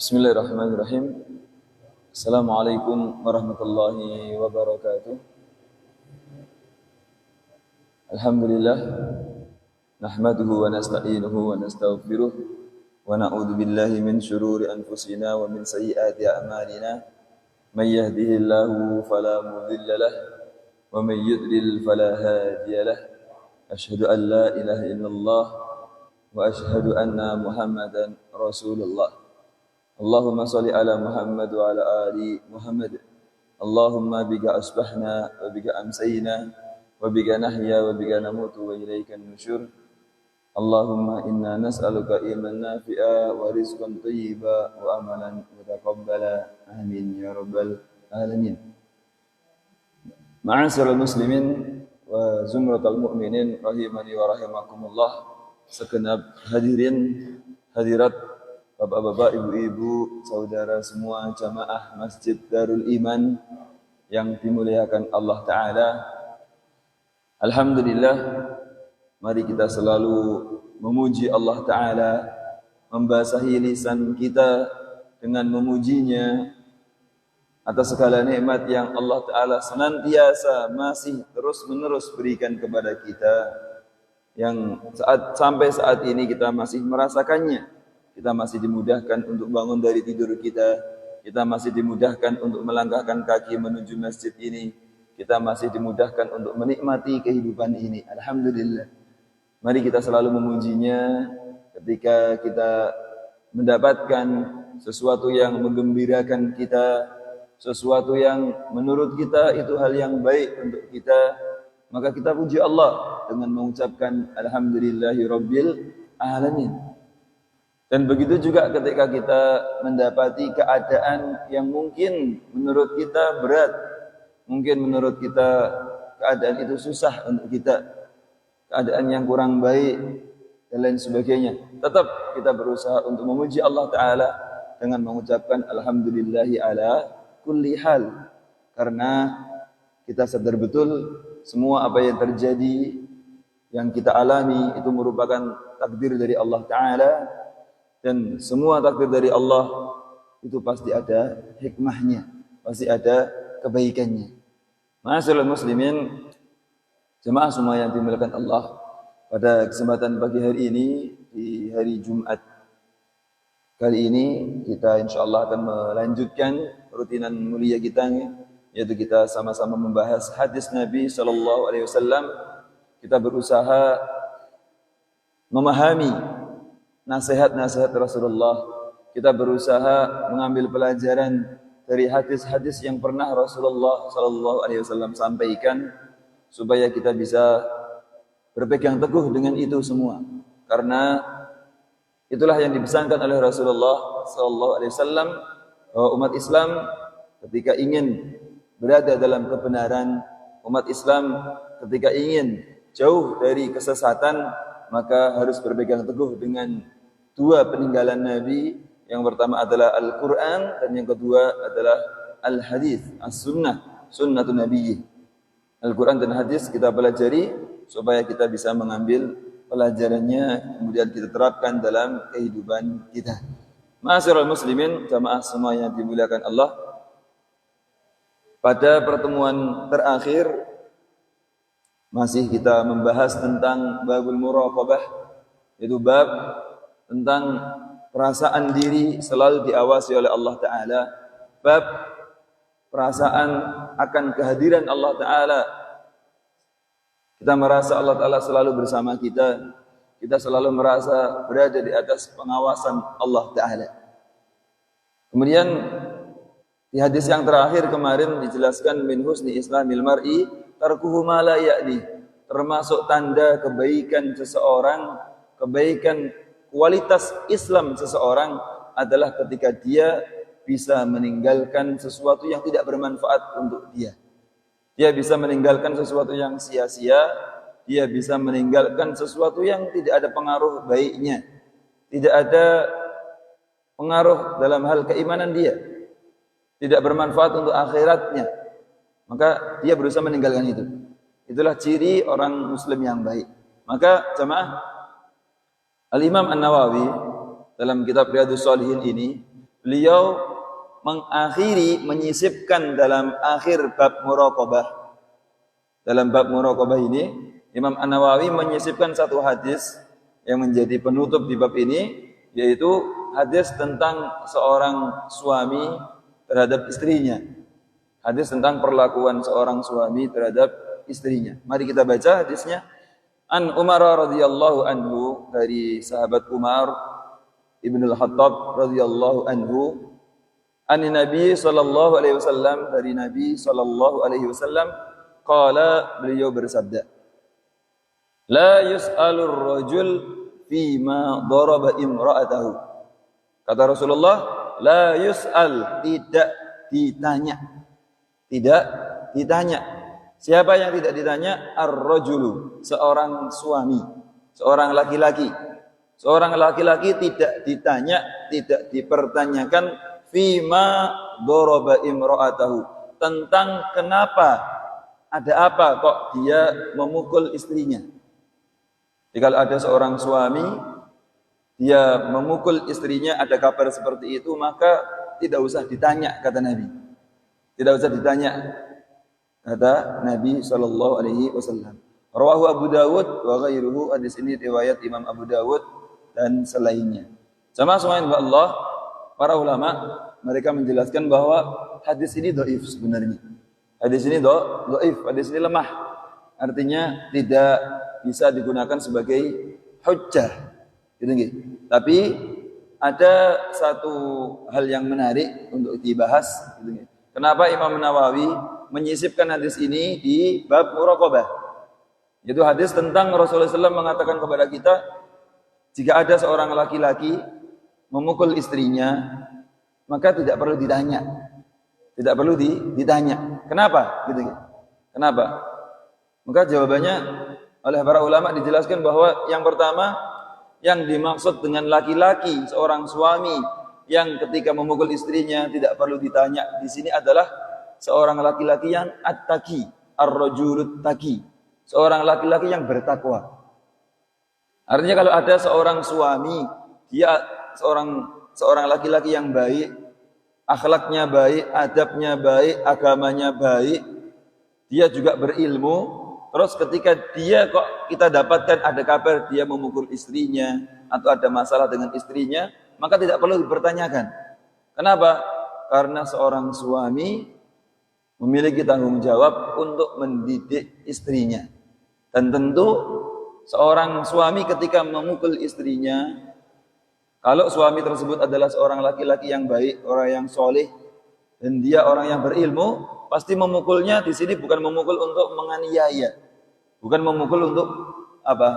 Bismillahirrahmanirrahim. Assalamualaikum warahmatullahi wabarakatuh. Alhamdulillah nahmaduhu wa nasta'inuhu wa nastaghfiruh wa na'udzu billahi min syururi anfusina wa min sayyiati a'malina. May yahdihillahu fala mudilla lahu wa may yudlil fala hadiya lahu. Asyhadu an la ilaha illallah wa asyhadu anna Muhammadan Rasulullah. Allahumma salli ala Muhammad wa ala ali Muhammad. Allahumma bika asbahna wa bika amsayna wa bika nahya wa bika namutu wa ilaika nusyur. Allahumma inna nas'aluka imanan nafi'a wa rizqan thayyiba wa amalan mutaqabbala. Amin ya rabbal alamin. Ma'asyiral muslimin wa zumratal mu'minin rahimani wa rahimakumullah. Segenap hadirin hadirat, bapak-bapak, ibu-ibu, saudara semua jamaah Masjid Darul Iman yang dimuliakan Allah Ta'ala. Alhamdulillah, mari kita selalu memuji Allah Ta'ala, membasahi lisan kita dengan memujinya atas segala nikmat yang Allah Ta'ala senantiasa masih terus-menerus berikan kepada kita, yang sampai saat ini kita masih merasakannya. Kita masih dimudahkan untuk bangun dari tidur kita masih dimudahkan untuk melangkahkan kaki menuju masjid ini, kita masih dimudahkan untuk menikmati kehidupan ini. Alhamdulillah. Mari kita selalu memujinya ketika kita mendapatkan sesuatu yang menggembirakan kita, sesuatu yang menurut kita itu hal yang baik untuk kita, maka kita puji Allah dengan mengucapkan Alhamdulillahi Rabbil Alamin. Dan begitu juga ketika kita mendapati keadaan yang mungkin menurut kita berat, mungkin menurut kita keadaan itu susah untuk kita, keadaan yang kurang baik dan lain sebagainya, tetap kita berusaha untuk memuji Allah Ta'ala dengan mengucapkan Alhamdulillahi ala kulli hal. Karena kita sadar betul semua apa yang terjadi, yang kita alami itu merupakan takdir dari Allah Ta'ala. Dan semua takdir dari Allah itu pasti ada hikmahnya, pasti ada kebaikannya. Ma'asyiral muslimin, jemaah semua yang dimuliakan Allah, pada kesempatan pagi hari ini, di hari Jumat kali ini, kita insyaAllah akan melanjutkan rutinan mulia kita, yaitu kita sama-sama membahas hadis Nabi SAW. Kita berusaha memahami nasihat-nasihat Rasulullah. Kita berusaha mengambil pelajaran dari hadis-hadis yang pernah Rasulullah SAW sampaikan, supaya kita bisa berpegang teguh dengan itu semua. Karena itulah yang dipesankan oleh Rasulullah SAW, bahwa umat Islam ketika ingin berada dalam kebenaran, umat Islam ketika ingin jauh dari kesesatan, maka harus berpegang teguh dengan dua peninggalan Nabi. Yang pertama adalah Al-Quran, dan yang kedua adalah Al-Hadis, As-Sunnah, Sunnatun Nabi. Al-Quran dan Hadis kita pelajari supaya kita bisa mengambil pelajarannya, kemudian kita terapkan dalam kehidupan kita. Ma'asyiral muslimin, jamaah semua yang dimuliakan Allah, pada pertemuan terakhir masih kita membahas tentang babul muraqabah, yaitu bab tentang perasaan diri selalu diawasi oleh Allah Ta'ala, bab perasaan akan kehadiran Allah Ta'ala. Kita merasa Allah Ta'ala selalu bersama kita, kita selalu merasa berada di atas pengawasan Allah Ta'ala. Kemudian di hadis yang terakhir kemarin dijelaskan min husni islamil mar'i tarkuhu ma la ya'ni, termasuk tanda kebaikan seseorang, kebaikan kualitas Islam seseorang adalah ketika dia bisa meninggalkan sesuatu yang tidak bermanfaat untuk dia. Dia bisa meninggalkan sesuatu yang sia-sia, dia bisa meninggalkan sesuatu yang tidak ada pengaruh baiknya, tidak ada pengaruh dalam hal keimanan dia, tidak bermanfaat untuk akhiratnya. Maka dia berusaha meninggalkan itu. Itulah ciri orang muslim yang baik. Maka jemaah, Al-Imam An-Nawawi dalam kitab Riyadhus Shalihin ini beliau menyisipkan dalam akhir bab muraqabah. Dalam bab muraqabah ini, Imam An-Nawawi menyisipkan satu hadis yang menjadi penutup di bab ini, yaitu hadis tentang seorang suami terhadap istrinya. Hadis tentang perlakuan seorang suami terhadap istrinya. Mari kita baca hadisnya. An Umar radhiyallahu anhu, dari sahabat Umar Ibn al-Khattab radhiyallahu anhu, an Nabi sallallahu alaihi wasallam, dari Nabi sallallahu alaihi wasallam, qala, beliau bersabda, la yus'alur rajul fima daraba imra'atahu. Kata Rasulullah, la yus'al, tidak ditanya. Tidak ditanya. Siapa yang tidak ditanya? Ar-rajulu, seorang suami, seorang laki-laki. Seorang laki-laki tidak ditanya, tidak dipertanyakan fima daraba imra'atahu, tentang kenapa, ada apa kok dia memukul istrinya. Jadi kalau ada seorang suami dia memukul istrinya, ada kabar seperti itu, maka tidak usah ditanya, kata Nabi. Tidak usah ditanya, kata Nabi sallallahu alaihi wasallam. Rawahu Abu Dawud wa ghairuhu, hadis ini riwayat Imam Abu Dawud dan selainnya. Sama semuanya Allah, para ulama mereka menjelaskan bahwa hadis ini dhaif sebenarnya. Hadis ini dhaif, hadis ini lemah. Artinya tidak bisa digunakan sebagai hujjah. Gitu nggih. Tapi ada satu hal yang menarik untuk dibahas, gitu nggih. Kenapa Imam Nawawi menyisipkan hadis ini di bab muraqabah? Itu hadis tentang Rasulullah SAW mengatakan kepada kita, jika ada seorang laki-laki memukul istrinya, maka tidak perlu ditanya. Tidak perlu ditanya. Kenapa? Gitu. Kenapa? Maka jawabannya oleh para ulama dijelaskan bahwa yang pertama, yang dimaksud dengan laki-laki, seorang suami yang ketika memukul istrinya tidak perlu ditanya di sini adalah seorang laki-laki yang at-taqi, ar-rajulut taqi, seorang laki-laki yang bertakwa. Artinya kalau ada seorang suami, dia seorang laki-laki yang baik, akhlaknya baik, adabnya baik, agamanya baik, dia juga berilmu. Terus ketika dia kok kita dapatkan ada kabar dia memukul istrinya atau ada masalah dengan istrinya, maka tidak perlu dipertanyakan. Kenapa? Karena seorang suami memiliki tanggung jawab untuk mendidik istrinya. Dan tentu seorang suami ketika memukul istrinya, kalau suami tersebut adalah seorang laki-laki yang baik, orang yang soleh, dan dia orang yang berilmu, pasti memukulnya di sini bukan memukul untuk menganiaya, bukan memukul untuk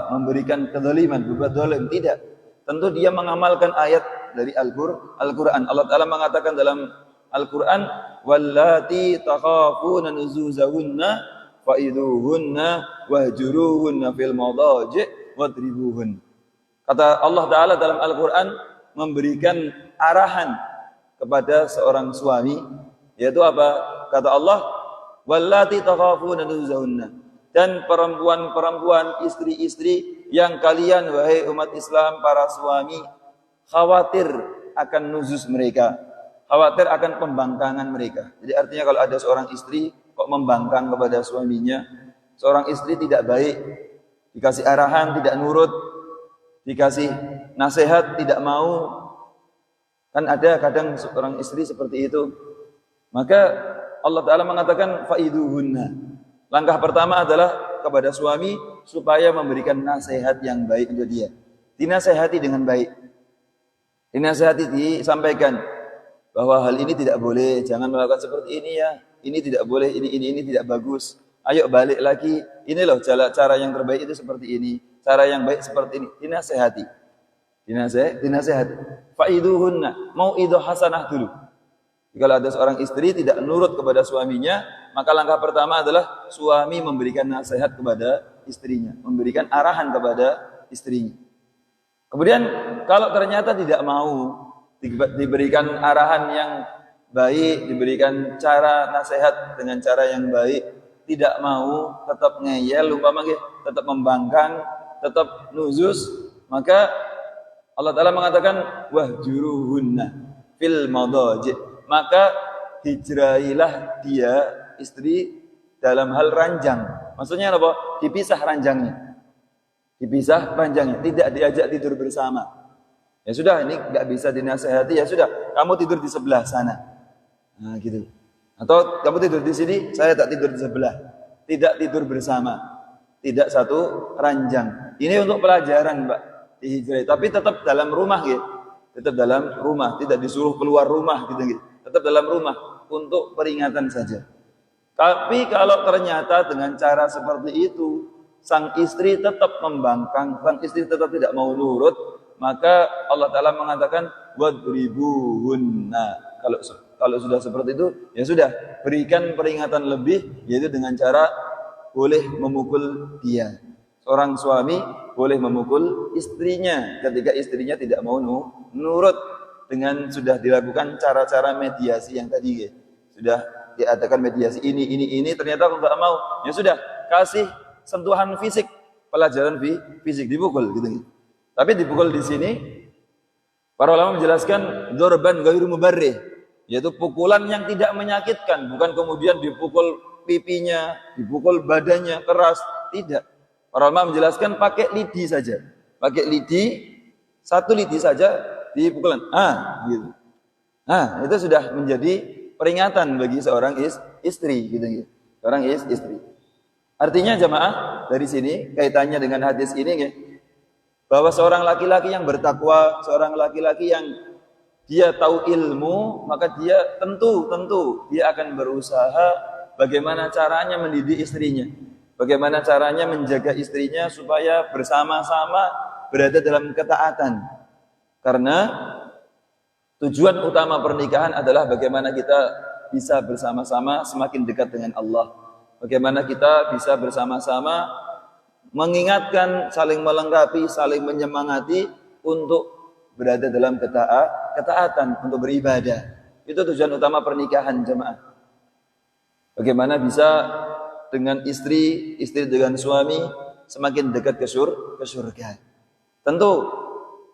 memberikan kezaliman, berbuat zalim, tidak. Tentu dia mengamalkan ayat dari Al-Quran. Allah Ta'ala mengatakan dalam Al-Quran, wallati takhafuna nuzuzahunna fa'iduhunna wahjuruhunna fil madaji' wadribuhun. Kata Allah Ta'ala dalam Al-Quran memberikan arahan kepada seorang suami, yaitu apa? Kata Allah, wallati takhafuna nuzuzahunna, dan perempuan-perempuan, istri-istri yang kalian, wahai umat Islam, para suami, khawatir akan nuzuz mereka, khawatir akan pembangkangan mereka. Jadi artinya kalau ada seorang istri kok membangkang kepada suaminya, seorang istri tidak baik, dikasih arahan tidak nurut, dikasih nasihat tidak mau, kan ada kadang seorang istri seperti itu. Maka Allah Ta'ala mengatakan fa'iduhunna. Langkah pertama adalah kepada suami supaya memberikan nasihat yang baik untuk dia. Dinasehati dengan baik. Dinasehati, disampaikan bahwa hal ini tidak boleh, jangan melakukan seperti ini ya. Ini tidak boleh, ini tidak bagus. Ayo balik lagi. Ini loh cara yang terbaik itu seperti ini. Cara yang baik seperti ini. Dinasehati. Dinasehati. Fa'iduhunna. Mau'iduh hasanah dulu. Kalau ada seorang istri tidak nurut kepada suaminya, maka langkah pertama adalah suami memberikan nasihat kepada istrinya, memberikan arahan kepada istrinya. Kemudian kalau ternyata tidak mau diberikan arahan yang baik, diberikan cara nasihat dengan cara yang baik, tidak mau, tetap ngeyel, tetap membangkang, tetap nuzuz, maka Allah Ta'ala mengatakan wahjuruhunna. fil madaji, maka hijrahilah dia istri dalam hal ranjang. Maksudnya apa? Dipisah ranjangnya. Dipisah ranjangnya, tidak diajak tidur bersama. Ya sudah, ini nggak bisa dinasehati, ya sudah, kamu tidur di sebelah sana. Nah, gitu. Atau kamu tidur di sini, saya tak tidur di sebelah. Tidak tidur bersama. Tidak satu ranjang. Ini untuk pelajaran, Mbak, dihijrahi. Tapi tetap dalam rumah, gitu. Tetap dalam rumah, tidak disuruh keluar rumah, gitu. Tetap dalam rumah untuk peringatan saja. Tapi kalau ternyata dengan cara seperti itu, sang istri tetap membangkang, sang istri tetap tidak mau nurut, maka Allah Ta'ala mengatakan wadribuhunna. Kalau sudah seperti itu, ya sudah, berikan peringatan lebih, yaitu dengan cara boleh memukul dia. Seorang suami boleh memukul istrinya ketika istrinya tidak mau nurut, dengan sudah dilakukan cara-cara mediasi yang tadi. Sudah diadakan mediasi ini, ternyata aku nggak mau, ya sudah, kasih sentuhan fisik, pelajaran fisik, dipukul gitu. Tapi dipukul di sini para ulama menjelaskan dzurban ghairu mubarrih, yaitu pukulan yang tidak menyakitkan, bukan kemudian dipukul pipinya, dipukul badannya keras, tidak. Para ulama menjelaskan pakai lidi saja, pakai lidi, satu lidi saja dipukulan, gitu. Itu sudah menjadi peringatan bagi seorang istri, gitu. Seorang istri. Artinya jamaah, dari sini kaitannya dengan hadis ini, bahwa seorang laki-laki yang bertakwa, seorang laki-laki yang dia tahu ilmu, maka dia tentu dia akan berusaha bagaimana caranya mendidik istrinya, bagaimana caranya menjaga istrinya supaya bersama-sama berada dalam ketaatan. Karena tujuan utama pernikahan adalah bagaimana kita bisa bersama-sama semakin dekat dengan Allah. Bagaimana kita bisa bersama-sama mengingatkan, saling melengkapi, saling menyemangati untuk berada dalam ketaatan, untuk beribadah. Itu tujuan utama pernikahan, jemaah. Bagaimana bisa dengan istri dengan suami semakin dekat ke surga. Tentu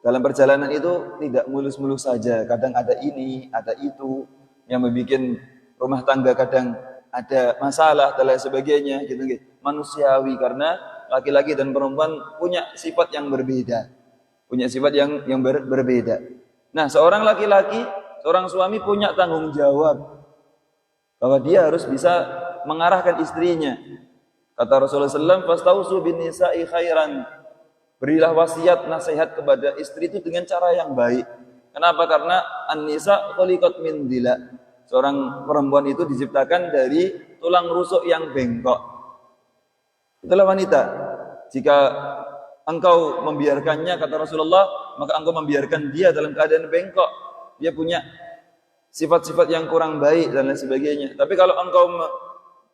dalam perjalanan itu tidak mulus-mulus saja. Kadang ada ini, ada itu yang membuat rumah tangga kadang ada masalah dan lain sebagainya, gitu. Manusiawi, karena laki-laki dan perempuan punya sifat yang berbeda, berbeda. Nah, seorang laki-laki, seorang suami punya tanggung jawab bahwa dia harus bisa mengarahkan istrinya. Kata Rasulullah SAW, "Fastausu bin nisa'i khairan." Berilah wasiat, nasihat kepada istri itu dengan cara yang baik. Kenapa? Karena an-nisa khuliqat min dila. Seorang perempuan itu diciptakan dari tulang rusuk yang bengkok. Itulah wanita. Jika engkau membiarkannya, kata Rasulullah, maka engkau membiarkan dia dalam keadaan bengkok. Dia punya sifat-sifat yang kurang baik dan lain sebagainya. Tapi kalau engkau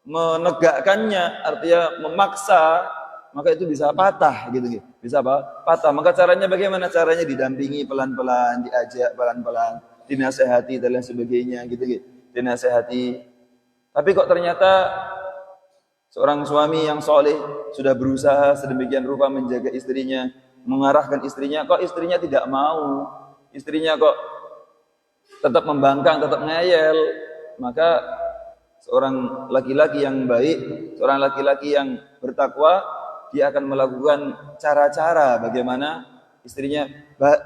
menegakkannya, artinya memaksa, maka itu bisa patah, gitu. Bisa apa? Patah. Maka caranya bagaimana? Caranya didampingi pelan-pelan, diajak pelan-pelan, dinasehati dan lain sebagainya, gitu. Dinasehati. Tapi kok ternyata seorang suami yang soleh sudah berusaha sedemikian rupa menjaga istrinya, mengarahkan istrinya, kok istrinya tidak mau, istrinya kok tetap membangkang, tetap ngeyel, maka seorang laki-laki yang baik, seorang laki-laki yang bertakwa, dia akan melakukan cara-cara bagaimana istrinya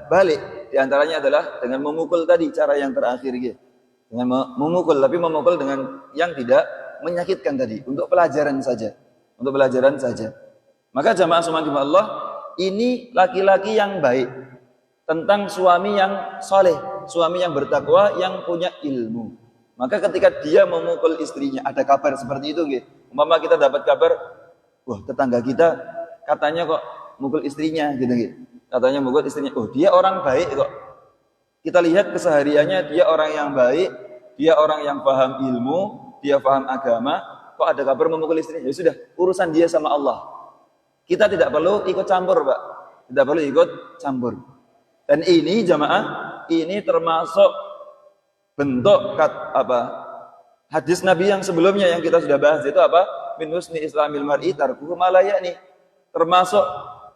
balik. Di antaranya adalah dengan memukul tadi, cara yang terakhir, gitu. Dengan memukul, tapi memukul dengan yang tidak menyakitkan tadi, untuk pelajaran saja, Maka jamaah subhanallah, Allah, ini laki-laki yang baik tentang suami yang soleh, suami yang bertakwa, yang punya ilmu. Maka ketika dia memukul istrinya, ada kabar seperti itu, gitu. Umpama kita dapat kabar, wah, tetangga kita katanya kok mukul istrinya, gitu. Katanya mukul istrinya, oh, dia orang baik kok. Kita lihat kesehariannya, dia orang yang baik, dia orang yang paham ilmu, dia paham agama, kok ada kabar memukul istrinya? Ya sudah, urusan dia sama Allah. Kita tidak perlu ikut campur, Pak. Tidak perlu ikut campur. Dan ini jamaah, ini termasuk bentuk hadis Nabi yang sebelumnya yang kita sudah bahas, itu apa? Min husni islamil mar'i tarkuhu ma la ya'ni. Termasuk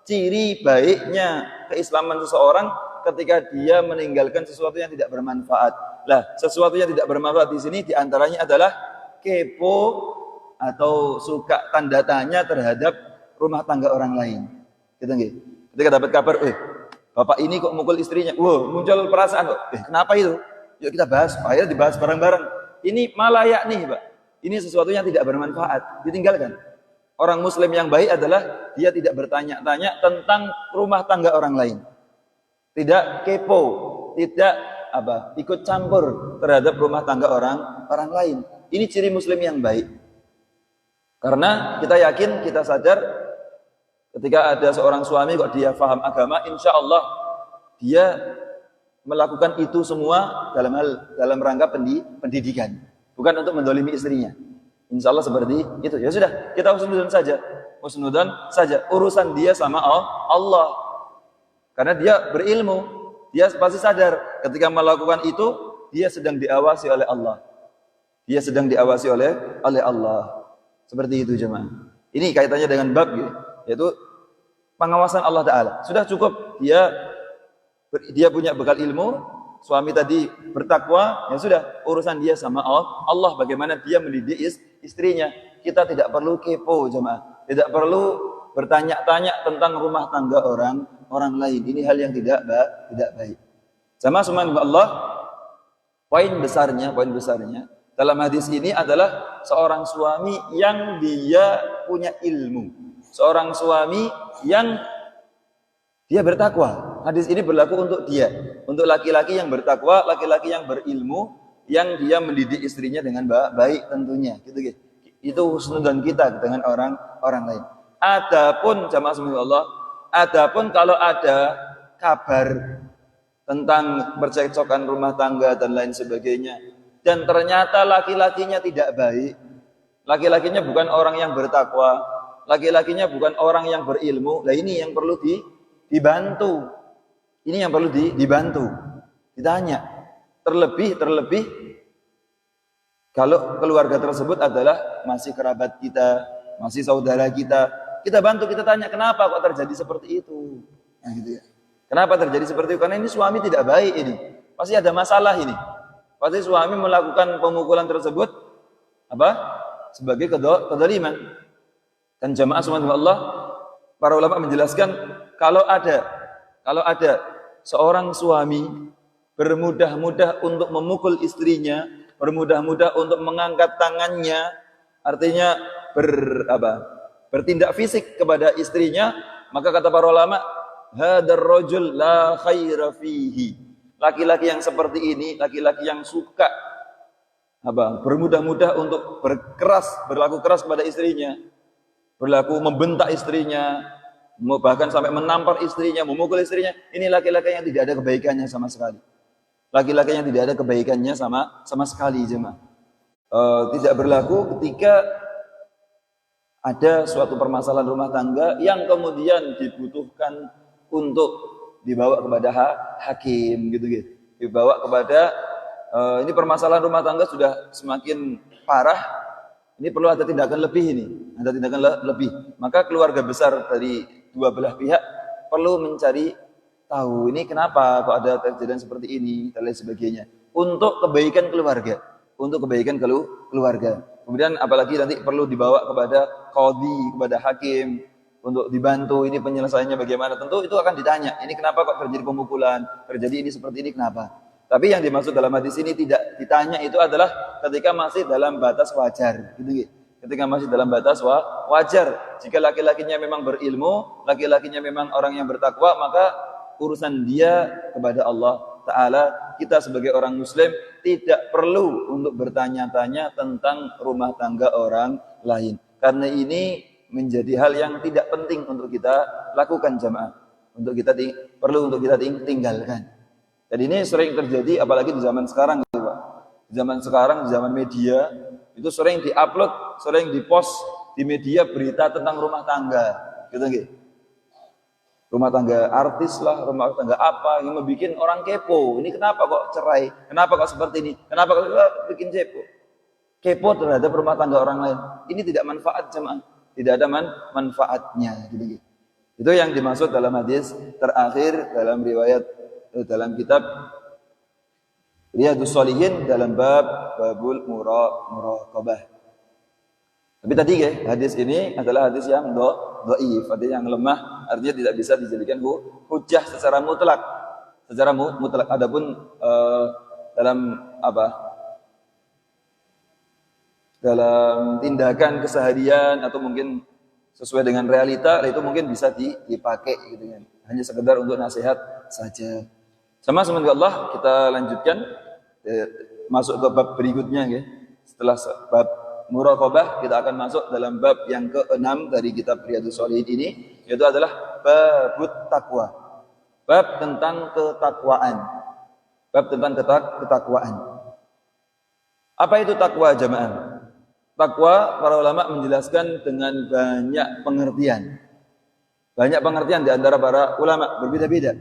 ciri baiknya keislaman seseorang ketika dia meninggalkan sesuatu yang tidak bermanfaat. Lah, sesuatu yang tidak bermanfaat di sini diantaranya adalah kepo atau suka tanda tanya terhadap rumah tangga orang lain. Gitu nggih. Ketika dapat kabar, bapak ini kok mukul istrinya. Muncul perasaan kok. Kenapa itu? Yuk kita bahas. Akhirnya dibahas bareng-bareng. Ini malayak nih, Pak. Ini sesuatu yang tidak bermanfaat. Ditinggalkan. Orang muslim yang baik adalah dia tidak bertanya-tanya tentang rumah tangga orang lain. Tidak kepo, tidak ikut campur terhadap rumah tangga orang lain. Ini ciri muslim yang baik. Karena kita yakin, kita sadar ketika ada seorang suami kok dia paham agama, insya Allah dia melakukan itu semua dalam rangka pendidikan, bukan untuk mendolimi istrinya. Insya Allah seperti itu. Ya sudah, kita husnudzon saja. Urusan dia sama Allah. Karena dia berilmu, dia pasti sadar ketika melakukan itu dia sedang diawasi oleh Allah. Dia sedang diawasi oleh Allah. Seperti itu jemaah. Ini kaitannya dengan bab yaitu pengawasan Allah Taala. Sudah cukup dia punya bekal ilmu, suami tadi bertakwa, ya sudah urusan dia sama Allah, bagaimana dia mendidik istrinya. Kita tidak perlu kepo jemaah. Tidak perlu bertanya-tanya tentang rumah tangga orang lain. Ini hal yang tidak baik. Sama Allah, poin besarnya dalam hadis ini adalah seorang suami yang dia punya ilmu. Seorang suami yang dia bertakwa. Hadis ini berlaku untuk dia. Untuk laki-laki yang bertakwa, laki-laki yang berilmu, yang dia mendidik istrinya dengan baik tentunya. Gitu. Itu husnudzon kita dengan orang lain. Adapun jamaah Allah, adapun kalau ada kabar tentang percekcokan rumah tangga dan lain sebagainya, dan ternyata laki-lakinya tidak baik, laki-lakinya bukan orang yang bertakwa, laki-lakinya bukan orang yang berilmu, nah ini yang perlu dibantu. Ini yang perlu dibantu. Ditanya. Terlebih kalau keluarga tersebut adalah masih kerabat kita, masih saudara kita, kita bantu, kita tanya kenapa kok terjadi seperti itu. Nah, gitu ya. Kenapa terjadi seperti itu? Karena ini suami tidak baik ini. Pasti ada masalah ini. Pasti suami melakukan pemukulan tersebut sebagai kedzaliman. Dan jamaah subhanallah, para ulama menjelaskan kalau ada seorang suami bermudah-mudah untuk memukul istrinya, bermudah-mudah untuk mengangkat tangannya, artinya bertindak fisik kepada istrinya, maka kata para ulama, hadar rajul la khaira fihi. Laki-laki yang seperti ini, laki-laki yang suka bermudah-mudah untuk berlaku keras kepada istrinya, berlaku membentak istrinya, bahkan sampai menampar istrinya, memukul istrinya, ini laki-laki yang tidak ada kebaikannya sama sekali. Laki-laki yang tidak ada kebaikannya sama sekali jemaah. Tidak berlaku ketika ada suatu permasalahan rumah tangga yang kemudian dibutuhkan untuk dibawa kepada hakim gitu. Dibawa kepada ini permasalahan rumah tangga sudah semakin parah. Ini perlu ada tindakan lebih ini, ada tindakan lebih. Maka keluarga besar dari dua belah pihak perlu mencari tahu ini kenapa kok ada kejadian seperti ini dan lain sebagainya. Untuk kebaikan keluarga, Kemudian apalagi nanti perlu dibawa kepada qadhi, kepada hakim untuk dibantu ini penyelesaiannya bagaimana. Tentu itu akan ditanya. Ini kenapa kok terjadi pemukulan? Terjadi ini seperti ini kenapa? Tapi yang dimaksud dalam hadis ini tidak ditanya itu adalah ketika masih dalam batas wajar, gitu. Ketika masih dalam batas wajar. Jika laki-lakinya memang berilmu, laki-lakinya memang orang yang bertakwa, maka urusan dia kepada Allah Ta'ala. Kita sebagai orang muslim tidak perlu untuk bertanya-tanya tentang rumah tangga orang lain. Karena ini menjadi hal yang tidak penting untuk kita lakukan jamaah. Perlu untuk kita tinggalkan. Dan ini sering terjadi apalagi di zaman sekarang gitu, Pak. Di zaman sekarang, di zaman media, itu sering diupload, sering dipost di media berita tentang rumah tangga, gitu nggih. Rumah tangga artis lah, rumah tangga apa yang membuat orang kepo. Ini kenapa kok cerai? Kenapa kok seperti ini? Kenapa kok bikin kepo terhadap rumah tangga orang lain? Ini tidak manfaat jemaah, tidak ada manfaatnya, gitu. Itu yang dimaksud dalam hadis terakhir dalam riwayat dalam kitab Riyadhus Shalihin dalam babul muraqabah. Tapi tadi hadis ini adalah hadis yang dhaif, hadis yang lemah, artinya tidak bisa dijadikan hujjah secara mutlak. Secara mutlak. Adapun dalam dalam tindakan keseharian atau mungkin sesuai dengan realita, itu mungkin bisa dipakai gitu kan. Hanya sekedar untuk nasihat saja. Sama semoga Allah, kita lanjutkan masuk ke bab berikutnya ya. Setelah bab muraqabah, kita akan masuk dalam bab yang ke-6 dari kitab Riyadhus Shalihin ini, yaitu adalah babut taqwa. Bab tentang ketakwaan. Bab tentang ketakwaan. Apa itu takwa jamaah? Takwa, para ulama menjelaskan dengan banyak pengertian. Banyak pengertian di antara para ulama, berbeda-beda.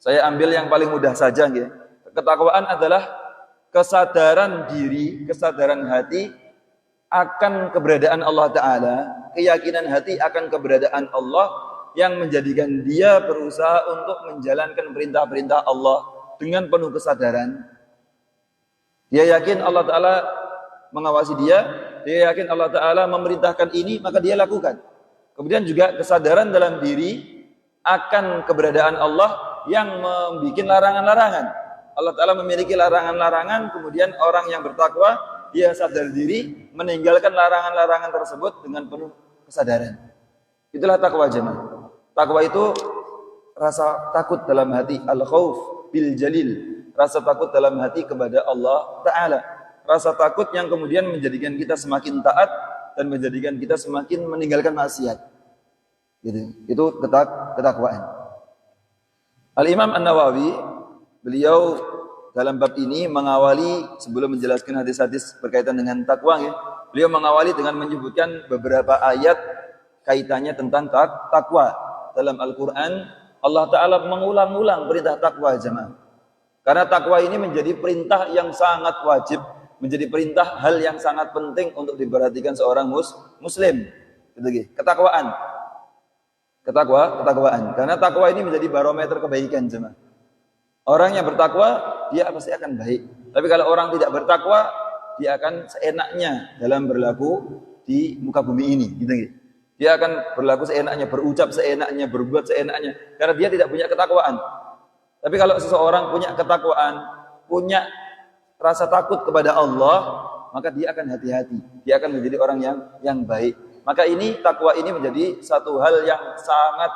Saya ambil yang paling mudah saja ya. Ketakwaan adalah kesadaran diri, kesadaran hati akan keberadaan Allah Ta'ala, keyakinan hati akan keberadaan Allah yang menjadikan dia berusaha untuk menjalankan perintah-perintah Allah dengan penuh kesadaran. Dia yakin Allah Ta'ala mengawasi dia yakin Allah Ta'ala memerintahkan ini, maka dia lakukan. Kemudian juga kesadaran dalam diri akan keberadaan Allah yang membuat larangan-larangan. Allah Ta'ala memiliki larangan-larangan, kemudian orang yang bertakwa, dia sadar diri, meninggalkan larangan-larangan tersebut dengan penuh kesadaran. Itulah takwa jemaah. Takwa itu rasa takut dalam hati, al-khauf bil jalil, rasa takut dalam hati kepada Allah Ta'ala. Rasa takut yang kemudian menjadikan kita semakin taat dan menjadikan kita semakin meninggalkan maksiat. Gitu. Itu ketakwaan. Al-Imam An-Nawawi, beliau dalam bab ini mengawali, sebelum menjelaskan hadis-hadis berkaitan dengan takwa ya, beliau mengawali dengan menyebutkan beberapa ayat kaitannya tentang takwa. Dalam Al-Quran, Allah Ta'ala mengulang-ulang perintah takwa jemaah. Karena takwa ini menjadi perintah yang sangat wajib, menjadi perintah hal yang sangat penting untuk diperhatikan seorang muslim. Ketakwaan. Karena takwa ini menjadi barometer kebaikan jemaah. Orang yang bertakwa, dia pasti akan baik. Tapi kalau orang tidak bertakwa, dia akan seenaknya dalam berlaku di muka bumi ini. Dia akan berlaku seenaknya, berucap seenaknya, berbuat seenaknya. Karena dia tidak punya ketakwaan. Tapi kalau seseorang punya ketakwaan, punya rasa takut kepada Allah, maka dia akan hati-hati. Dia akan menjadi orang yang baik. Maka ini takwa ini menjadi satu hal yang sangat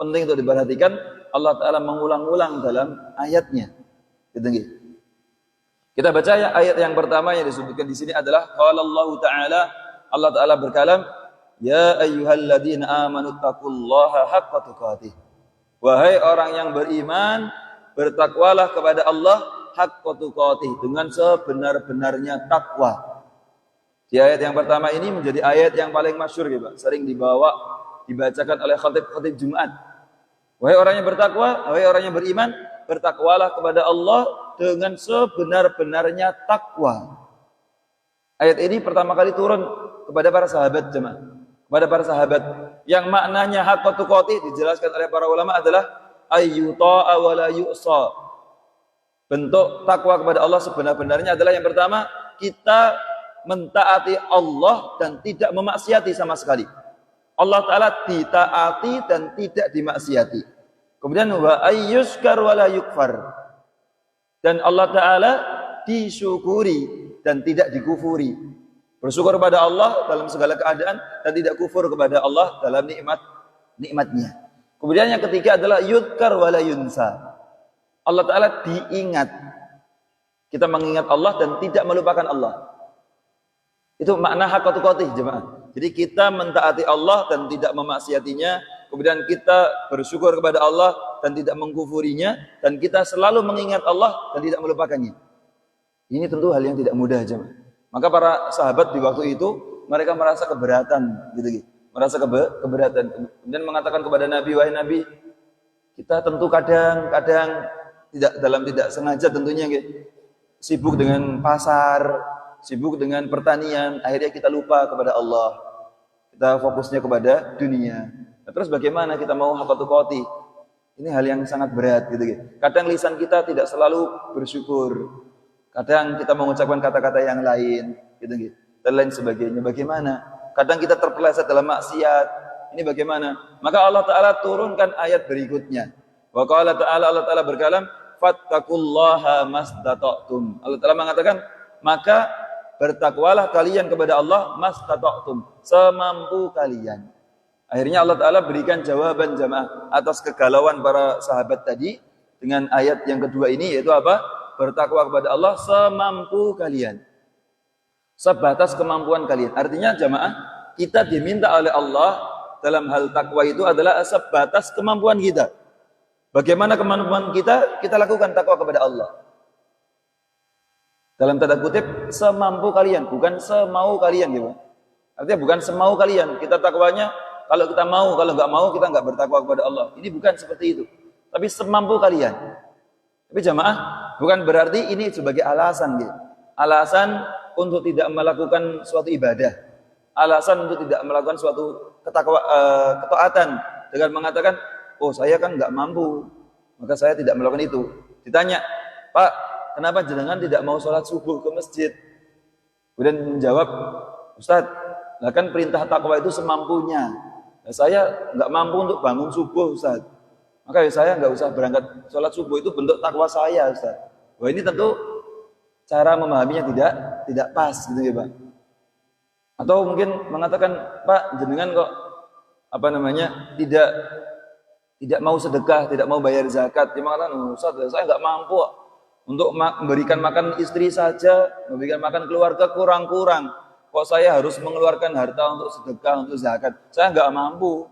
penting untuk diperhatikan. Allah Ta'ala mengulang-ulang dalam ayatnya. Kita baca ya, ayat yang pertama yang disebutkan di sini adalah qala Allah Ta'ala, Allah Ta'ala berkalam, ya ayyuhalladzina amanu taqullaha haqqa tuqatih. Wahai orang yang beriman, bertakwalah kepada Allah haqqa tuqatih, dengan sebenar-benarnya takwa. Di ayat yang pertama ini menjadi ayat yang paling masyhur ya, Pak. Sering dibacakan oleh khatib Jumat. Wahai orang yang bertakwa, wahai orang yang beriman, bertakwalah kepada Allah dengan sebenar-benarnya takwa. Ayat ini pertama kali turun kepada para sahabat jemaah. Kepada para sahabat, yang maknanya haqqa tuqatih dijelaskan oleh para ulama adalah ayyuta'a wa la yu'sa. Bentuk takwa kepada Allah sebenar-benarnya adalah yang pertama, kita mentaati Allah dan tidak memaksiati sama sekali. Allah Ta'ala ditaati dan tidak dimaksiati. Kemudian wa ayyuskar wa la yukfar. Dan Allah Ta'ala disyukuri dan tidak dikufuri. Bersyukur kepada Allah dalam segala keadaan dan tidak kufur kepada Allah dalam nikmatnya. Kemudian yang ketiga adalah yudkar wa la yunsa. Allah Ta'ala diingat. Kita mengingat Allah dan tidak melupakan Allah. Itu makna haqqa tuqatih jemaah. Jadi kita mentaati Allah dan tidak memaksiatinya, kemudian kita bersyukur kepada Allah dan tidak mengkufurinya, dan kita selalu mengingat Allah dan tidak melupakannya. Ini tentu hal yang tidak mudah jemaah. Maka para sahabat di waktu itu mereka merasa keberatan gitu. Merasa keberatan. Kemudian mengatakan kepada Nabi, wahai Nabi, kita tentu kadang-kadang tidak sengaja tentunya gitu, sibuk dengan pasar, sibuk dengan pertanian, akhirnya kita lupa kepada Allah. Kita fokusnya kepada dunia. Nah, terus bagaimana kita mau haqqa tuqatih? Ini hal yang sangat berat gitu. Kadang lisan kita tidak selalu bersyukur. Kadang kita mengucapkan kata-kata yang lain gitu. Dan lain sebagainya. Bagaimana? Kadang kita terpeleset dalam maksiat. Ini bagaimana? Maka Allah Ta'ala turunkan ayat berikutnya. Wa qala ta'ala, Allah Ta'ala berkalam, fattaqullaha mastata'tum. Allah Ta'ala mengatakan, maka bertakwalah kalian kepada Allah mastata'tum, semampu kalian. Akhirnya Allah Ta'ala berikan jawaban jamaah atas kegalauan para sahabat tadi dengan ayat yang kedua ini, yaitu apa? Bertakwa kepada Allah semampu kalian, sebatas kemampuan kalian. Artinya jamaah, kita diminta oleh Allah dalam hal takwa itu adalah sebatas kemampuan kita. Bagaimana kemampuan kita? Kita lakukan takwa kepada Allah. Dalam tanda kutip, semampu kalian, bukan semau kalian gitu. Artinya bukan semau kalian. Kita takwanya kalau kita mau, kalau nggak mau kita nggak bertakwa kepada Allah. Ini bukan seperti itu. Tapi semampu kalian. Tapi jamaah, bukan berarti ini sebagai alasan gitu. Alasan untuk tidak melakukan suatu ibadah. Alasan untuk tidak melakukan suatu ketaatan dengan mengatakan, oh saya kan nggak mampu, maka saya tidak melakukan itu. Ditanya, Pak, kenapa jenengan tidak mau sholat subuh ke masjid? Kemudian menjawab, Ustadz, lah kan perintah takwa itu semampunya. Nah, saya nggak mampu untuk bangun subuh, Ustaz. Maka saya nggak usah berangkat sholat subuh, itu bentuk takwa saya, Ustaz. Wah, ini tentu cara memahaminya tidak pas gitu ya, Pak. Atau mungkin mengatakan, Pak, jenengan kok tidak mau sedekah, tidak mau bayar zakat. Dia mengatakan, Ustaz, saya nggak mampu untuk memberikan makan istri saja, memberikan makan keluarga kurang-kurang. Kok saya harus mengeluarkan harta untuk sedekah, untuk zakat? Saya nggak mampu.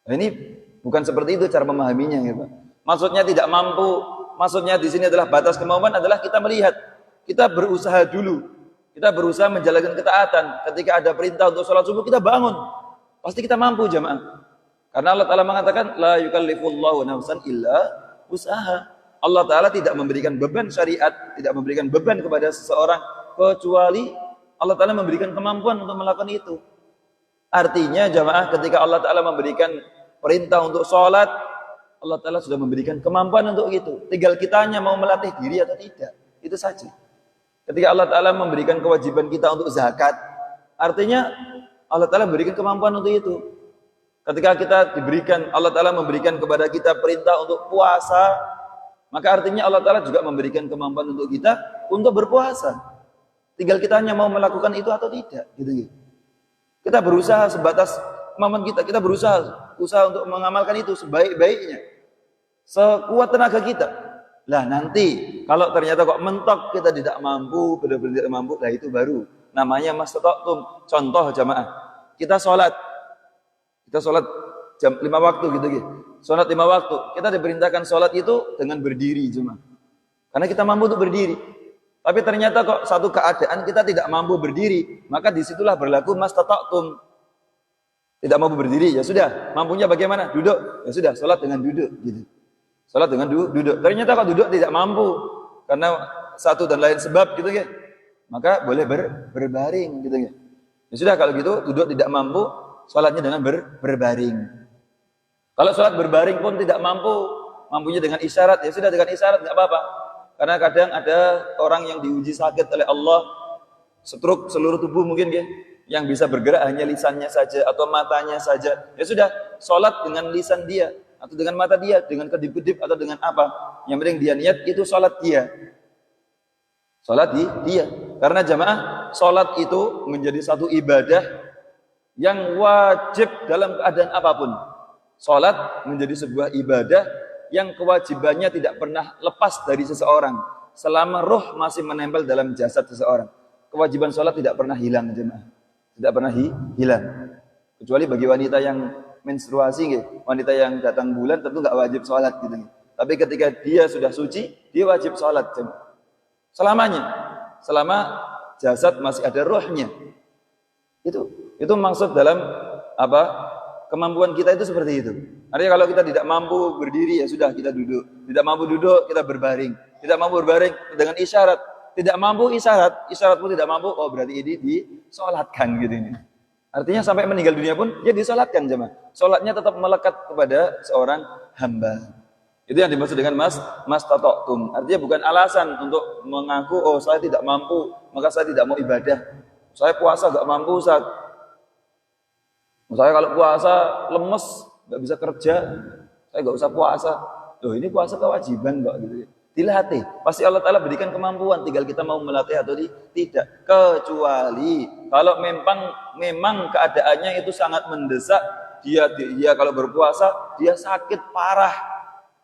Nah, ini bukan seperti itu cara memahaminya, ya Pak. Maksudnya tidak mampu, maksudnya di sini adalah batas kemampuan adalah kita melihat, kita berusaha dulu, kita berusaha menjalankan ketaatan. Ketika ada perintah untuk sholat subuh, kita bangun, pasti kita mampu jamaah. Karena Allah Ta'ala mengatakan, la yukallifullahu nafsan illa usaha. Allah Ta'ala tidak memberikan beban syariat, tidak memberikan beban kepada seseorang, kecuali Allah Ta'ala memberikan kemampuan untuk melakukan itu. Artinya jamaah, ketika Allah Ta'ala memberikan perintah untuk sholat, Allah Ta'ala sudah memberikan kemampuan untuk itu. Tinggal kita hanya mau melatih diri atau tidak. Itu saja. Ketika Allah Ta'ala memberikan kewajiban kita untuk zakat, artinya Allah Ta'ala memberikan kemampuan untuk itu. Ketika kita diberikan, Allah Ta'ala memberikan kepada kita perintah untuk puasa, maka artinya Allah Ta'ala juga memberikan kemampuan untuk kita untuk berpuasa. Tinggal kita hanya mau melakukan itu atau tidak, gitu. Kita berusaha sebatas kemampuan kita. Kita berusaha untuk mengamalkan itu sebaik-baiknya, sekuat tenaga kita. Lah nanti kalau ternyata kok mentok kita tidak mampu, benar-benar tidak mampu, lah itu baru namanya mastata'tum. Contoh jamaah, kita sholat jam 5 waktu gitu. Sholat 5 waktu, kita diperintahkan sholat itu dengan berdiri jemaah. Karena kita mampu untuk berdiri. Tapi ternyata kok satu keadaan kita tidak mampu berdiri, maka disitulah berlaku mastata'tum. Tidak mampu berdiri, ya sudah. Mampunya bagaimana? Duduk. Ya sudah, sholat dengan duduk. Gitu. Sholat dengan duduk. Ternyata kok duduk tidak mampu, karena satu dan lain sebab gitu ya. Maka boleh berbaring gitu ya. Ya sudah, kalau gitu duduk tidak mampu, sholatnya dengan berbaring. Kalau sholat berbaring pun tidak mampu, mampunya dengan isyarat, ya sudah dengan isyarat nggak apa-apa. Karena kadang ada orang yang diuji sakit oleh Allah, stroke seluruh tubuh mungkin ya, yang bisa bergerak hanya lisannya saja atau matanya saja. Ya sudah, sholat dengan lisan dia atau dengan mata dia, dengan kedip-kedip atau dengan apa. Yang penting dia niat, itu sholat dia. Sholat dia. Karena jamaah, sholat itu menjadi satu ibadah yang wajib dalam keadaan apapun. Sholat menjadi sebuah ibadah yang kewajibannya tidak pernah lepas dari seseorang selama roh masih menempel dalam jasad seseorang. Kewajiban sholat tidak pernah hilang jemaah, tidak pernah hilang. Kecuali bagi wanita yang menstruasi, wanita yang datang bulan tentu nggak wajib sholat gitu. Tapi ketika dia sudah suci, dia wajib sholat jemaah. Selamanya, selama jasad masih ada rohnya. Itu maksud dalam apa? Kemampuan kita itu seperti itu. Artinya kalau kita tidak mampu berdiri, ya sudah kita duduk. Tidak mampu duduk, kita berbaring. Tidak mampu berbaring dengan isyarat. Tidak mampu isyarat pun tidak mampu. Oh berarti ini disolatkan gitu ini. Artinya sampai meninggal dunia pun dia disolatkan jemaah. Solatnya tetap melekat kepada seorang hamba. Itu yang dimaksud dengan mastata'tum. Artinya bukan alasan untuk mengaku, oh saya tidak mampu, maka saya tidak mau ibadah. Saya puasa gak mampu Ustaz. Saya kalau puasa lemes, gak bisa kerja, saya gak usah puasa. Loh ini puasa kewajiban kok gitu. Dilatih. Pasti Allah Ta'ala berikan kemampuan, tinggal kita mau melatih atau tidak. Kecuali kalau memang keadaannya itu sangat mendesak, dia kalau berpuasa, dia sakit parah.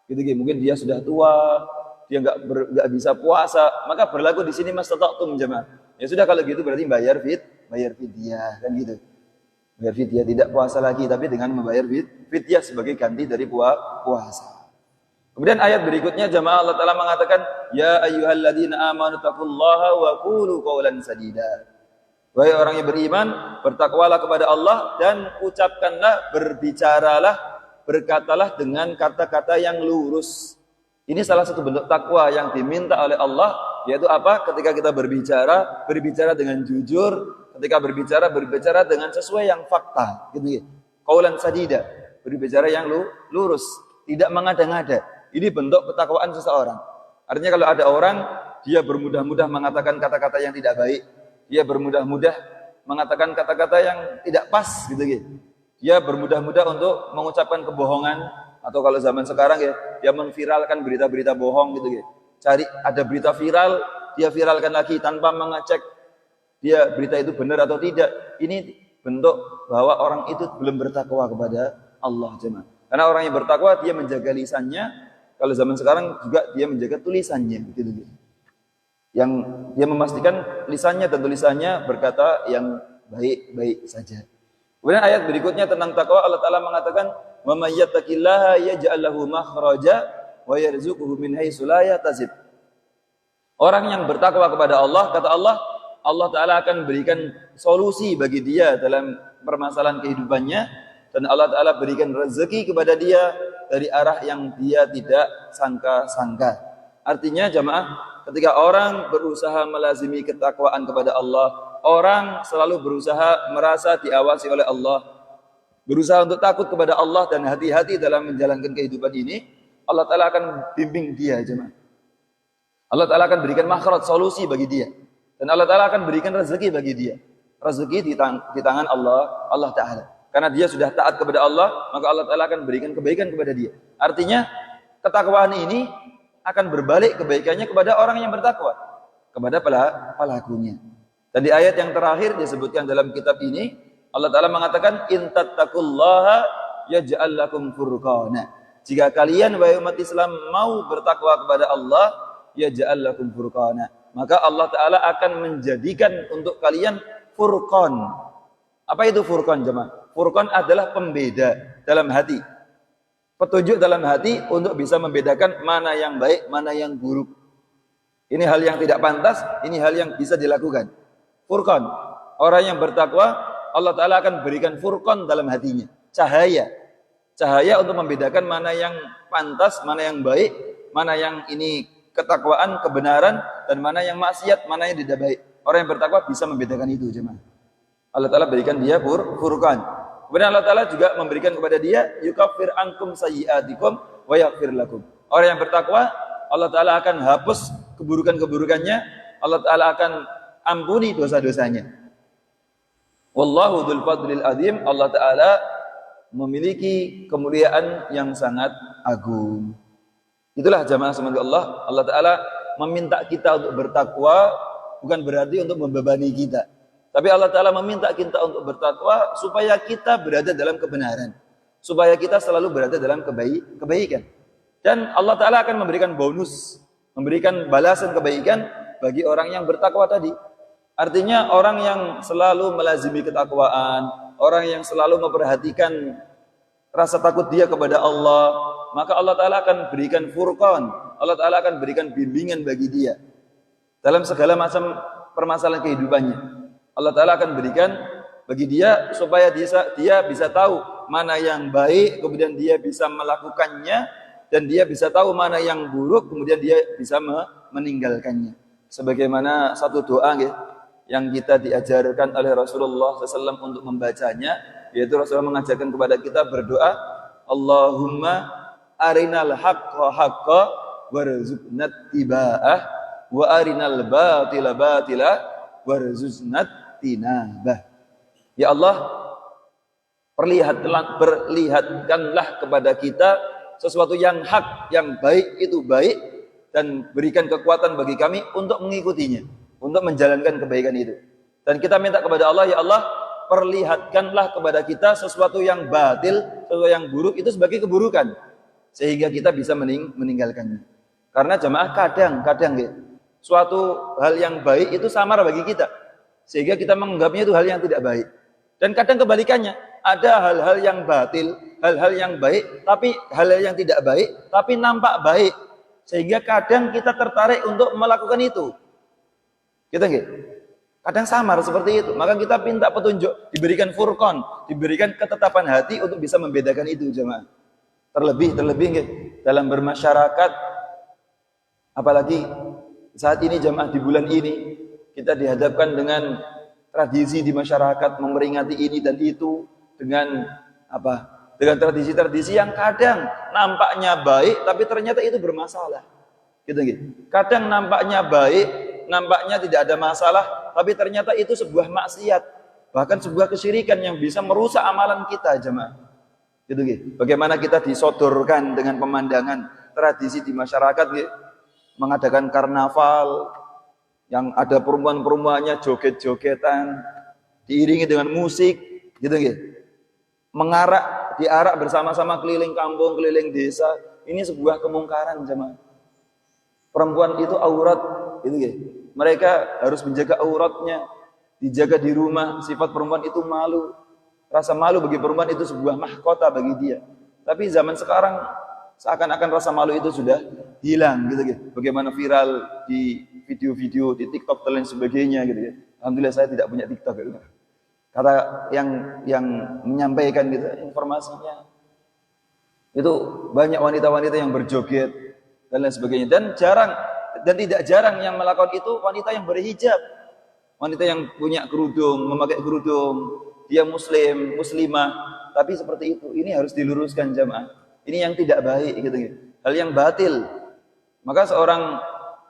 Gitu, mungkin dia sudah tua, dia nggak bisa puasa, maka berlaku di sini mastata'tum jemaah. Ya sudah kalau gitu berarti bayar fidyah kan gitu. Bayar fidyah, tidak puasa lagi tapi dengan membayar fidyah sebagai ganti dari puasa. Kemudian ayat berikutnya jemaah Allah Ta'ala mengatakan, ya ayyuhalladzina amanu taqullaha wa qulu qawlan sadida. Wahai orang yang beriman, bertakwalah kepada Allah dan ucapkanlah, berkatalah dengan kata-kata yang lurus. Ini salah satu bentuk takwa yang diminta oleh Allah, yaitu apa? Ketika kita berbicara dengan jujur, ketika berbicara dengan sesuai yang fakta, gitu. Qaulan sadida, berbicara yang lurus, tidak mengada-ngada. Ini bentuk ketakwaan seseorang. Artinya kalau ada orang, dia bermudah-mudah mengatakan kata-kata yang tidak baik, dia bermudah-mudah mengatakan kata-kata yang tidak pas, gitu. Dia bermudah-mudah untuk mengucapkan kebohongan, atau kalau zaman sekarang ya, dia memviralkan berita-berita bohong gitu. Cari ada berita viral, dia viralkan lagi tanpa mengecek dia berita itu benar atau tidak. Ini bentuk bahwa orang itu belum bertakwa kepada Allah jemaah. Karena orang yang bertakwa dia menjaga lisannya, kalau zaman sekarang juga dia menjaga tulisannya gitu. Yang dia memastikan lisannya dan tulisannya berkata yang baik-baik saja. Kemudian ayat berikutnya tentang takwa, Allah Ta'ala mengatakan, wa may yattaqillaha yaj'al lahu makhraja wa yarzuquhu min haitsu la yahtasib. Orang yang bertakwa kepada Allah, kata Allah, Allah Ta'ala akan berikan solusi bagi dia dalam permasalahan kehidupannya, dan Allah Ta'ala berikan rezeki kepada dia dari arah yang dia tidak sangka-sangka. Artinya jamaah, ketika orang berusaha melazimi ketakwaan kepada Allah, orang selalu berusaha merasa diawasi oleh Allah, berusaha untuk takut kepada Allah dan hati-hati dalam menjalankan kehidupan ini, Allah Ta'ala akan bimbing dia jemaah. Allah Ta'ala akan berikan makhraj, solusi bagi dia. Dan Allah Ta'ala akan berikan rezeki bagi dia. Rezeki di tangan Allah Ta'ala. Karena dia sudah taat kepada Allah, maka Allah Ta'ala akan berikan kebaikan kepada dia. Artinya, ketakwaan ini akan berbalik kebaikannya kepada orang yang bertakwa, kepada pelakunya. Dan di ayat yang terakhir disebutkan dalam kitab ini, Allah Ta'ala mengatakan, in tattaqullaha yaj'al lakum furqana. Jika kalian wahai umat Islam mau bertakwa kepada Allah, yaj'al lakum furqana, maka Allah Ta'ala akan menjadikan untuk kalian furqan. Apa itu furqan jemaah? Furqan adalah pembeda dalam hati, petunjuk dalam hati untuk bisa membedakan mana yang baik, mana yang buruk. Ini hal yang tidak pantas, ini hal yang bisa dilakukan. Furqan, orang yang bertakwa, Allah Ta'ala akan berikan furqan dalam hatinya, cahaya untuk membedakan mana yang pantas, mana yang baik, mana yang ini ketakwaan, kebenaran, dan mana yang maksiat, mana yang tidak baik. Orang yang bertakwa bisa membedakan itu jemaah. Allah Ta'ala berikan dia furqan. Kemudian Allah Ta'ala juga memberikan kepada dia, yukaffir ankum sayyi'atikum wa yaghfir lakum. Orang yang bertakwa, Allah Ta'ala akan hapus keburukan-keburukannya, Allah Ta'ala akan ampuni dosa-dosanya. Wallahu dzul fadlil azim. Allah Ta'ala memiliki kemuliaan yang sangat agung. Itulah jamaah semoga Allah Ta'ala meminta kita untuk bertakwa, bukan berarti untuk membebani kita. Tapi Allah Ta'ala meminta kita untuk bertakwa supaya kita berada dalam kebenaran, supaya kita selalu berada dalam kebaikan. Dan Allah Ta'ala akan memberikan bonus, memberikan balasan kebaikan bagi orang yang bertakwa tadi. Artinya orang yang selalu melazimi ketakwaan, orang yang selalu memperhatikan rasa takut dia kepada Allah, maka Allah Ta'ala akan berikan furqan, Allah Ta'ala akan berikan bimbingan bagi dia dalam segala macam permasalahan kehidupannya. Allah Ta'ala akan berikan bagi dia supaya dia bisa tahu mana yang baik, kemudian dia bisa melakukannya, dan dia bisa tahu mana yang buruk, kemudian dia bisa meninggalkannya. Sebagaimana satu doa yang kita diajarkan oleh Rasulullah SAW untuk membacanya, yaitu Rasulullah mengajarkan kepada kita berdoa, Allahumma arinal haqqa haqqa warzuqna ittiba'ah wa arinal batila batila warzuqna tinabah. Ya Allah, perlihatkanlah kepada kita sesuatu yang hak, yang baik itu baik, dan berikan kekuatan bagi kami untuk mengikutinya, untuk menjalankan kebaikan itu. Dan kita minta kepada Allah, ya Allah, perlihatkanlah kepada kita sesuatu yang batil, sesuatu yang buruk itu sebagai keburukan, sehingga kita bisa meninggalkannya. Karena jamaah kadang ya, suatu hal yang baik itu samar bagi kita, sehingga kita menganggapnya itu hal yang tidak baik. Dan kadang kebalikannya, ada hal-hal yang batil, hal-hal yang baik, tapi hal-hal yang tidak baik, tapi nampak baik, sehingga kadang kita tertarik untuk melakukan itu. Kita kadang samar seperti itu. Maka kita minta petunjuk, diberikan furqan, diberikan ketetapan hati untuk bisa membedakan itu, jemaah. Terlebih dalam bermasyarakat, apalagi saat ini jemaah, di bulan ini kita dihadapkan dengan tradisi di masyarakat memperingati ini dan itu dengan dengan tradisi-tradisi yang kadang nampaknya baik tapi ternyata itu bermasalah. Kadang nampaknya baik, nampaknya tidak ada masalah, tapi ternyata itu sebuah maksiat, bahkan sebuah kesyirikan yang bisa merusak amalan kita, jemaah. Bagaimana kita disodorkan dengan pemandangan tradisi di masyarakat, mengadakan karnaval yang ada perempuan-perempuannya joget-jogetan diiringi dengan musik, diarak bersama-sama keliling kampung, keliling desa. Ini sebuah kemungkaran, jemaah. Perempuan itu aurat, mereka harus menjaga auratnya, dijaga di rumah. Sifat perempuan itu malu, rasa malu bagi perempuan itu sebuah mahkota bagi dia. Tapi zaman sekarang seakan-akan rasa malu itu sudah hilang, Bagaimana viral di video-video di TikTok dan lain sebagainya, Alhamdulillah saya tidak punya TikTok, Kata yang menyampaikan informasinya itu banyak wanita-wanita yang berjoget dan lain sebagainya, dan tidak jarang yang melakukan itu wanita yang berhijab, wanita yang punya kerudung, memakai kerudung, dia muslimah, tapi seperti itu. Ini harus diluruskan, jamaah. Ini yang tidak baik, hal yang batil. Maka seorang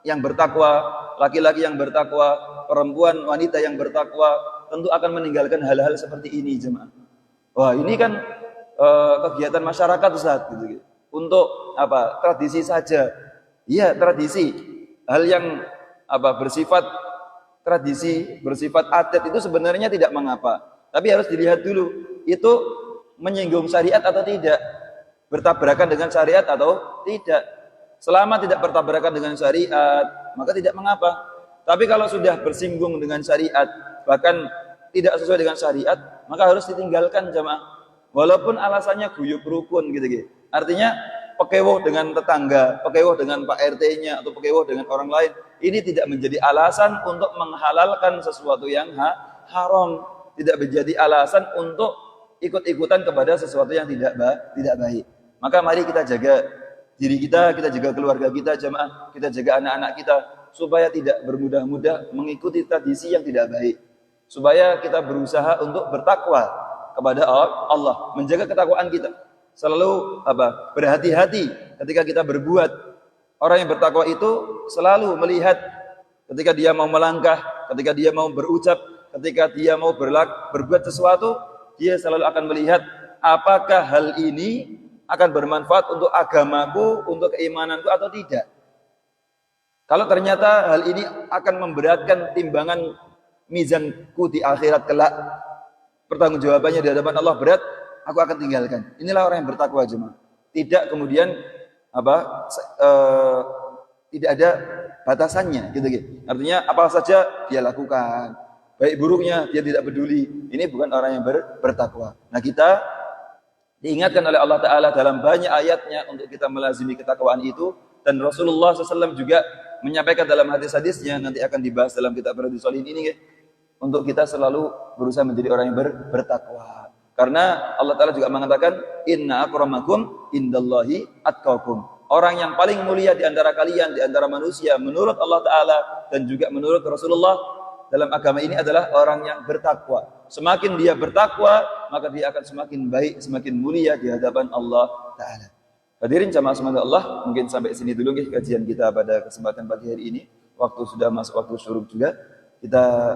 yang bertakwa, laki-laki yang bertakwa, perempuan, wanita yang bertakwa, tentu akan meninggalkan hal-hal seperti ini, jemaah. Wah, ini kan kegiatan masyarakat, Ustaz, Untuk tradisi saja. Iya, tradisi. Hal yang bersifat tradisi, bersifat adat itu sebenarnya tidak mengapa. Tapi harus dilihat dulu, itu menyinggung syariat atau tidak, bertabrakan dengan syariat atau tidak. Selama tidak bertabrakan dengan syariat, maka tidak mengapa. Tapi kalau sudah bersinggung dengan syariat, bahkan tidak sesuai dengan syariat, maka harus ditinggalkan, jamaah. Walaupun alasannya guyub rukun, Artinya pekewoh dengan tetangga, pekewoh dengan Pak RT-nya, atau pekewoh dengan orang lain, ini tidak menjadi alasan untuk menghalalkan sesuatu yang haram, tidak menjadi alasan untuk ikut-ikutan kepada sesuatu yang tidak baik. Maka mari kita jaga diri kita jaga keluarga kita, jamaah, kita jaga anak-anak kita, supaya tidak bermudah-mudah mengikuti tradisi yang tidak baik. Supaya kita berusaha untuk bertakwa kepada Allah, menjaga ketakwaan kita. Selalu berhati-hati ketika kita berbuat. Orang yang bertakwa itu selalu melihat ketika dia mau melangkah, ketika dia mau berucap, ketika dia mau berbuat sesuatu, dia selalu akan melihat apakah hal ini akan bermanfaat untuk agamaku, untuk keimananku atau tidak. Kalau ternyata hal ini akan memberatkan timbangan mizanku di akhirat kelak, pertanggungjawabannya di hadapan Allah berat, aku akan tinggalkan. Inilah orang yang bertakwa, jemaah. Tidak kemudian tidak ada batasannya, Artinya apa saja dia lakukan, baik buruknya dia tidak peduli. Ini bukan orang yang bertakwa. Nah, kita diingatkan oleh Allah Ta'ala dalam banyak ayatnya untuk kita melazimi ketakwaan itu. Dan Rasulullah SAW juga menyampaikan dalam hadis-hadisnya, nanti akan dibahas dalam kitab Riyadhus Shalihin ini, untuk kita selalu berusaha menjadi orang yang bertakwa. Karena Allah Ta'ala juga mengatakan, inna akramakum indallahi atqakum. Orang yang paling mulia di antara kalian, di antara manusia, menurut Allah Ta'ala dan juga menurut Rasulullah, dalam agama ini adalah orang yang bertakwa. Semakin dia bertakwa, maka dia akan semakin baik, semakin mulia di hadapan Allah Ta'ala. Hadirin jamaah semoga Allah, mungkin sampai sini dulu kajian kita pada kesempatan pagi hari ini. Waktu sudah masuk waktu syuruk juga. Kita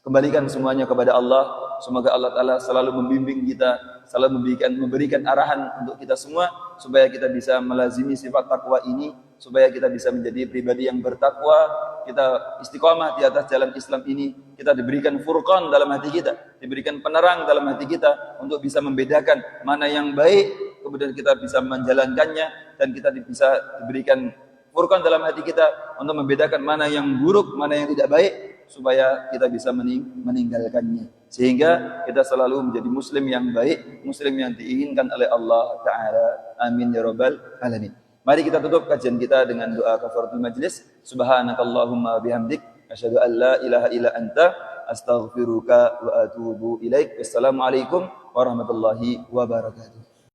kembalikan semuanya kepada Allah. Semoga Allah Ta'ala selalu membimbing kita, selalu memberikan arahan untuk kita semua, supaya kita bisa melazimi sifat takwa ini, supaya kita bisa menjadi pribadi yang bertakwa, kita istiqomah di atas jalan Islam ini, kita diberikan furqan dalam hati kita, diberikan penerang dalam hati kita, untuk bisa membedakan mana yang baik, kemudian kita bisa menjalankannya, dan kita bisa diberikan furqan dalam hati kita, untuk membedakan mana yang buruk, mana yang tidak baik, supaya kita bisa meninggalkannya, sehingga kita selalu menjadi muslim yang baik, muslim yang diinginkan oleh Allah Ta'ala. Amin ya rabbal alamin. Mari kita tutup kajian kita dengan doa kafaratul majlis. Subhanakallahumma bihamdik, asyhadu an la ilaha illa anta, astaghfiruka wa atubu ilaik. Wassalamualaikum warahmatullahi wabarakatuh.